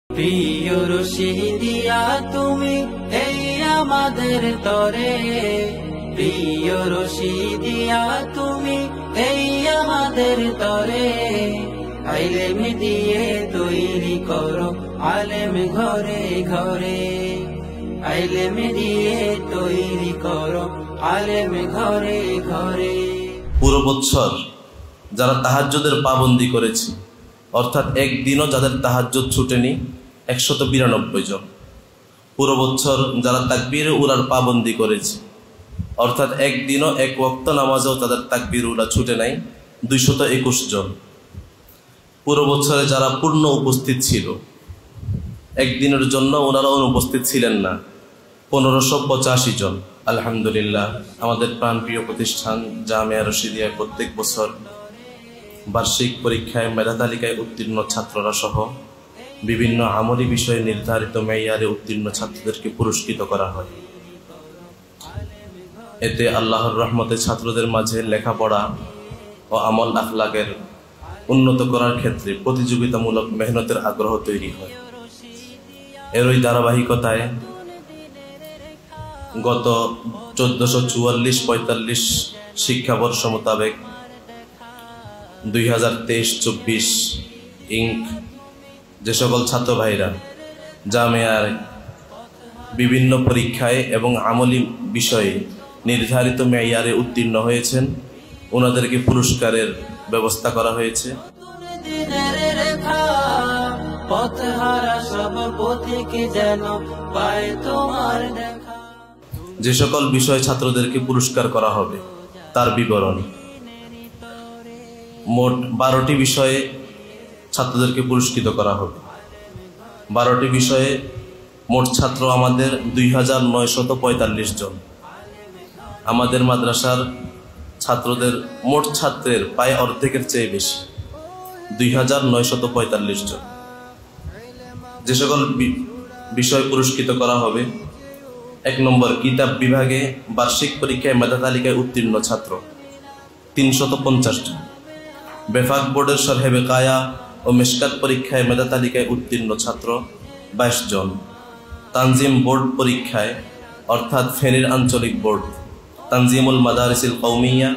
প্রিয় রশিদিয়া তুমি এই আমাদের তরে, প্রিয় রশিদিয়া তুমি এই আমাদের তরে। ইলম দিয়ে তৈরি করো আলেম ঘরে ঘরে, ইলম দিয়ে তৈরি করো আলেম ঘরে ঘরে। পুরো বছর যারা তাহাজ্জুদের পাবন্দি করেছে, অর্থাৎ একদিনও যাদের তাহাজ্জুদ ছুটেনি 192 জন। পুরো বছর যারা তাকবীরে উলার পাবন্দি করেছে, অর্থাৎ একদিনও এক ওয়াক্ত নামাজেও তাদের তাকবীর উলা ছুটে নাই 221 জন। পুরো বছরে যারা পূর্ণ উপস্থিত ছিল, একদিনের জন্য ওনারা অনুপস্থিত ছিলেন না 1585 জন। আলহামদুলিল্লাহ, আমাদের প্রাণপ্রিয় প্রতিষ্ঠান জামিয়া রশিদিয়া প্রত্যেক বছর বার্ষিক পরীক্ষায় মেধা তালিকায় উত্তীর্ণ ছাত্ররা সহ বিভিন্ন আমলি বিষয়ে নির্ধারিত মেয়ারে উত্তীর্ণ ছাত্রদেরকে পুরস্কৃত করা হয়। এতে আল্লাহর রহমতে ছাত্রদের মাঝে লেখাপড়া ও আমল আখলাকের উন্নত করার ক্ষেত্রে প্রতিযোগিতামূলক মেহনতের আগ্রহ তৈরি হয়। এরই ধারাবাহিকতায় গত 1444-45 শিক্ষাবর্ষ মোতাবেক 2023-24 ইংক যে সকল ছাত্র ভাইরা জামিয়ার বিভিন্ন পরীক্ষায় এবং আমলি বিষয়ে নির্ধারিত মেয়ারে উত্তীর্ণ হয়েছেন, ওনাদেরকে পুরস্কারের ব্যবস্থা করা হয়েছে। যে সকল বিষয়ে ছাত্রদেরকে পুরস্কার করা হবে তার বিবরণ। মোট 12টি বিষয়ে ছাত্রদেরকে পুরস্কৃত করা হবে। 12টি বিষয়ে মোট ছাত্র আমাদের 2945 জন। আমাদের মাদ্রাসার ছাত্রদের মোট ছাত্রের প্রায় অর্ধেকের চেয়ে বেশি, 2945 জন। যে সকল বিষয় পুরস্কৃত করা হবে: 1 নম্বর, কিতাব বিভাগে বার্ষিক পরীক্ষায় মেধা তালিকায় উত্তীর্ণ ছাত্র 350 জন। বেফাক বোর্ডের শরহে কায়া ও মিশকাত পরীক্ষায় মেধা তালিকায় উত্তীর্ণ ছাত্র 22 জন। তানজিম বোর্ড পরীক্ষায়, অর্থাৎ ফেনীর আঞ্চলিক বোর্ড তানজিমুল মাদারিসিল কওমিয়া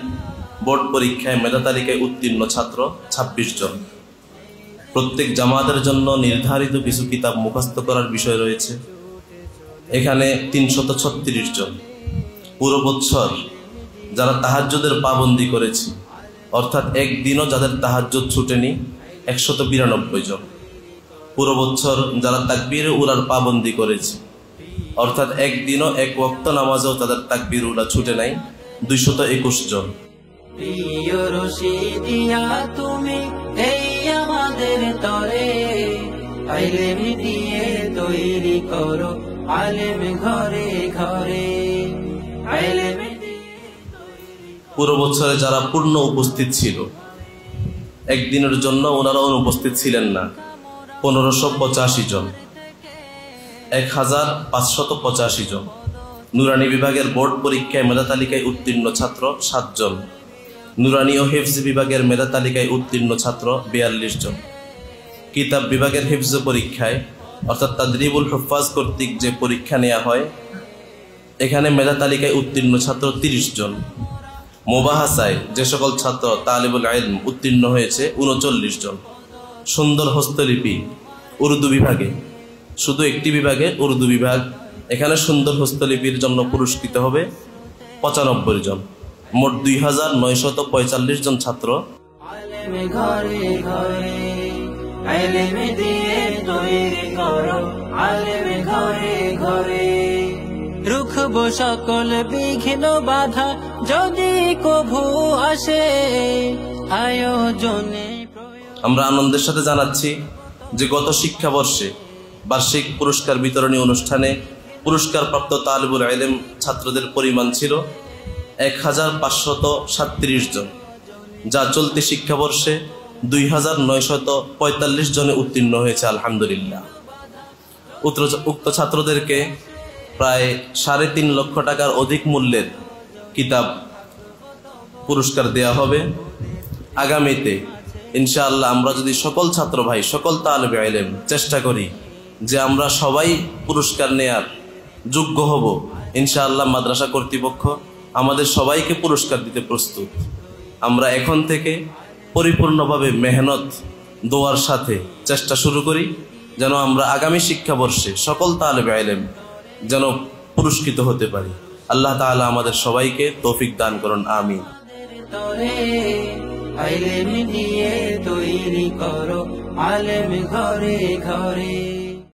বোর্ড পরীক্ষায় মেধা তালিকায় উত্তীর্ণ ছাত্র 26 জন। প্রত্যেক জামাতের জন্য নির্ধারিত কিছু কিতাব মুখস্থ করার বিষয় রয়েছে, এখানে 336 জন। পুরো বছর যারা তাহাজ্জুদের পাবন্দি করেছে, অর্থাৎ একদিনও যাদের তাহাজ্জুদ ছুটেনি 192 জন। পুরো বছর যারা তাকবীরে উলার পাবন্দি করেছে, অর্থাৎ একদিনও এক ওয়াক্ত নামাজেও তাদের তাকবীর উলা ছুটে নাই 221 জন। প্রিয় রশিদিয়া তুমি এই আমাদের তরে, ইলম দিয়ে তৈরি করো আলেম ঘরে ঘরে। পুরো বছরে যারা পূর্ণ উপস্থিত ছিল, একদিনের জন্য ওনারা অনুপস্থিত ছিলেন না 1585 জন। 1585 জন। নুরানি বিভাগের বোর্ড পরীক্ষায় মেধা তালিকায় উত্তীর্ণ ছাত্র 7 জন। নুরানি ও হিফজ বিভাগের মেধা তালিকায় উত্তীর্ণ ছাত্র 42 জন। কিতাব বিভাগের হিফজ পরীক্ষায়, অর্থাৎ তাদরিবুল হুফাজ কর্তৃক যে পরীক্ষা নেওয়া হয়, এখানে মেধা তালিকায় উত্তীর্ণ ছাত্র 30 জন। মুবাহাসায় যে সকল ছাত্র তালিবুল ইলম উত্তীর্ণ হয়েছে 39 জন। সুন্দর হস্তলিপি উর্দু বিভাগে, শুধু একটি বিভাগে উর্দু বিভাগ, এখানে সুন্দর হস্তলিপির জন্য পুরস্কৃত হবে 95 জন। মোট 2945 জন ছাত্র আলেম ঘরে ঘরে, ইলম দিয়ে তৈরি করো আলেম ঘরে ঘরে। রুখব সকল বিঘ্ন বাধা যদি কভু আসে আয়োজনে। আমরা আনন্দের সাথে জানাচ্ছি যে গত শিক্ষাবর্ষে বার্ষিক পুরস্কার বিতরণী অনুষ্ঠানে পুরস্কারপ্রাপ্ত তালিবুল ইলম ছাত্রদের পরিমাণ ছিল 1537 জন, যা চলতি শিক্ষাবর্ষে 2945 জনে উত্তীর্ণ হয়েছে। আলহামদুলিল্লাহ। উক্ত ছাত্রদেরকে প্রায় 3.5 লক্ষ টাকার অধিক মূল্যের কিতাব পুরস্কার দেয়া হবে। আগামীতে ইনশাআল্লাহ আমরা যদি সকল ছাত্র ভাই সকল তালিবে ইলম চেষ্টা করি যে আমরা সবাই পুরস্কার নেয়ার যোগ্য হব, ইনশাআল্লাহ মাদ্রাসা কর্তৃপক্ষ আমাদের সবাইকে পুরস্কার দিতে প্রস্তুত। আমরা এখন থেকে পরিপূর্ণভাবে মেহনত দোয়ার সাথে চেষ্টা শুরু করি, যেন আমরা আগামী শিক্ষাবর্ষে সকল তালেবে ইলম যেন পুরস্কৃত হতে পারি। আল্লাহ তাআলা আমাদের সবাইকে তৌফিক দান করুন, আমিন। ইলম দিয়ে তৈরি করো আলেম ঘরে ঘরে।